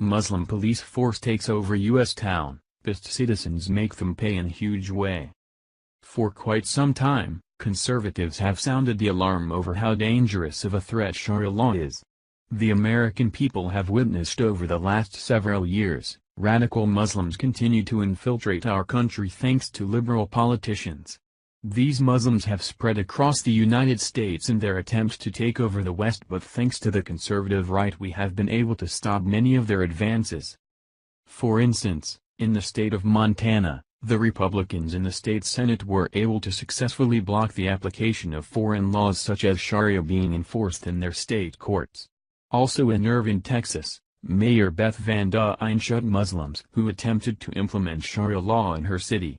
Muslim police force takes over U.S. town, pissed citizens make them pay in huge way. For quite some time, conservatives have sounded the alarm over how dangerous of a threat Sharia law is. The American people have witnessed over the last several years, radical Muslims continue to infiltrate our country thanks to liberal politicians. These Muslims have spread across the United States in their attempts to take over the West, but thanks to the conservative right we have been able to stop many of their advances. For instance, in the state of Montana, the Republicans in the state Senate were able to successfully block the application of foreign laws such as Sharia being enforced in their state courts. Also in Irving, Texas, Mayor Beth Van Duyne shut Muslims who attempted to implement Sharia law in her city.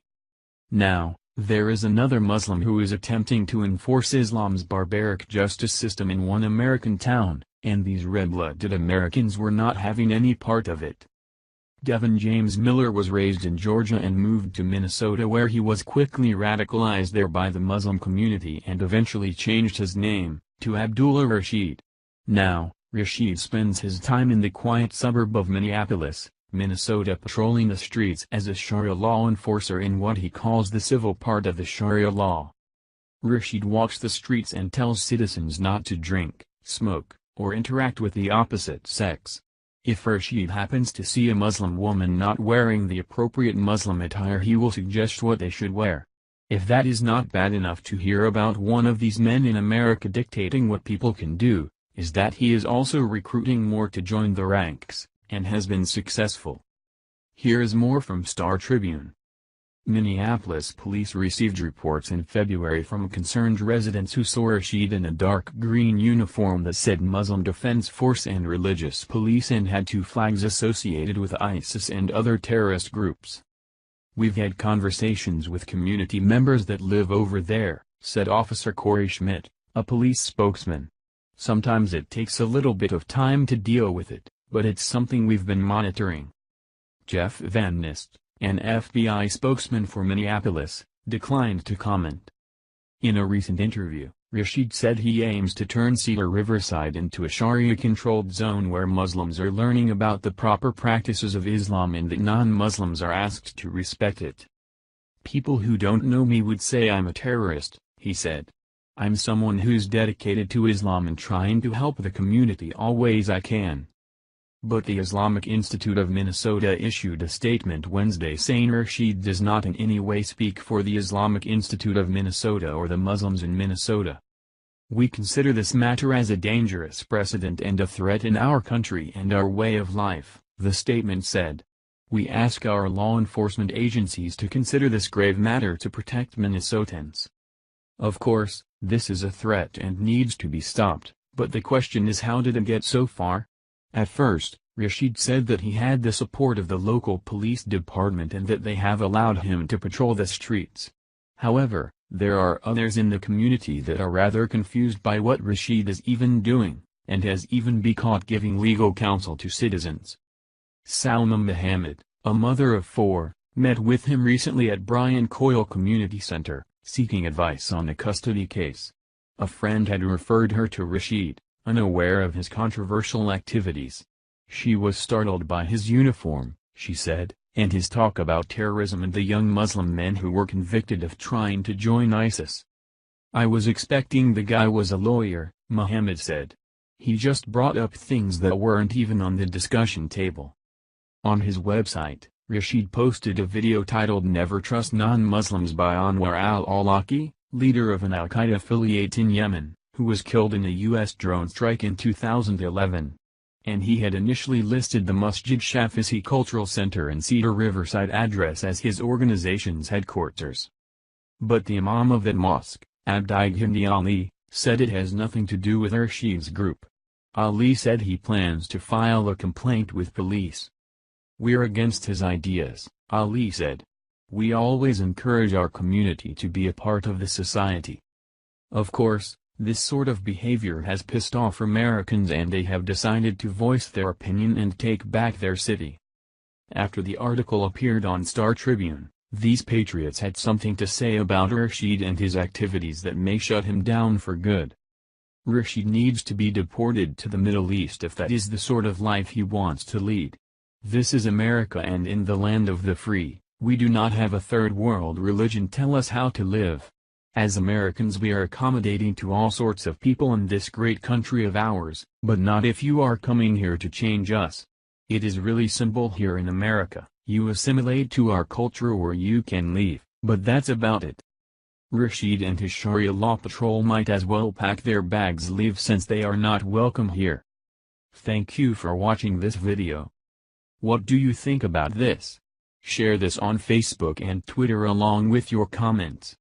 Now, there is another Muslim who is attempting to enforce Islam's barbaric justice system in one American town, and these red-blooded Americans were not having any part of it. Devin James Miller was raised in Georgia and moved to Minnesota, where he was quickly radicalized there by the Muslim community and eventually changed his name to Abdullah Rashid. Now, Rashid spends his time in the quiet suburb of Minneapolis, Minnesota, patrolling the streets as a Sharia law enforcer in what he calls the civil part of the Sharia law. Rashid walks the streets and tells citizens not to drink, smoke, or interact with the opposite sex. If Rashid happens to see a Muslim woman not wearing the appropriate Muslim attire, he will suggest what they should wear. If that is not bad enough to hear about one of these men in America dictating what people can do, is that he is also recruiting more to join the ranks, and has been successful. Here is more from Star Tribune. Minneapolis police received reports in February from concerned residents who saw Rashid in a dark green uniform that said Muslim Defense Force and Religious Police and had two flags associated with ISIS and other terrorist groups. "We've had conversations with community members that live over there," said Officer Corey Schmidt, a police spokesman. "Sometimes it takes a little bit of time to deal with it, but it's something we've been monitoring." Jeff Van Nist, an FBI spokesman for Minneapolis, declined to comment. In a recent interview, Rashid said he aims to turn Cedar Riverside into a Sharia-controlled zone where Muslims are learning about the proper practices of Islam and that non-Muslims are asked to respect it. "People who don't know me would say I'm a terrorist," he said. "I'm someone who's dedicated to Islam and trying to help the community all ways I can." But the Islamic Institute of Minnesota issued a statement Wednesday saying Rashid does not in any way speak for the Islamic Institute of Minnesota or the Muslims in Minnesota. "We consider this matter as a dangerous precedent and a threat in our country and our way of life," the statement said. "We ask our law enforcement agencies to consider this grave matter to protect Minnesotans. Of course, this is a threat and needs to be stopped, but the question is, how did it get so far?" At first, Rashid said that he had the support of the local police department and that they have allowed him to patrol the streets. However, there are others in the community that are rather confused by what Rashid is even doing, and has even been caught giving legal counsel to citizens. Salma Muhammad, a mother of 4, met with him recently at Brian Coyle Community Center, seeking advice on a custody case. A friend had referred her to Rashid, unaware of his controversial activities. She was startled by his uniform, she said, and his talk about terrorism and the young Muslim men who were convicted of trying to join ISIS. "I was expecting the guy was a lawyer," Muhammad said. "He just brought up things that weren't even on the discussion table." On his website, Rashid posted a video titled "Never Trust Non-Muslims" by Anwar al-Awlaki, leader of an al-Qaeda affiliate in Yemen, who was killed in a U.S. drone strike in 2011. And he had initially listed the Masjid Shafisi Cultural Center in Cedar Riverside address as his organization's headquarters. But the imam of that mosque, Abdi Ali, said it has nothing to do with Rashid's group. Ali said he plans to file a complaint with police. "We're against his ideas," Ali said. "We always encourage our community to be a part of the society." Of course, this sort of behavior has pissed off Americans and they have decided to voice their opinion and take back their city. After the article appeared on Star Tribune, these patriots had something to say about Rashid and his activities that may shut him down for good. Rashid needs to be deported to the Middle East if that is the sort of life he wants to lead. This is America, and in the land of the free, we do not have a third world religion tell us how to live. As Americans we are accommodating to all sorts of people in this great country of ours, but not if you are coming here to change us. It is really simple here in America, you assimilate to our culture or you can leave, but that's about it. Rashid and his Sharia law patrol might as well pack their bags leave since they are not welcome here. Thank you for watching this video. What do you think about this? Share this on Facebook and Twitter along with your comments.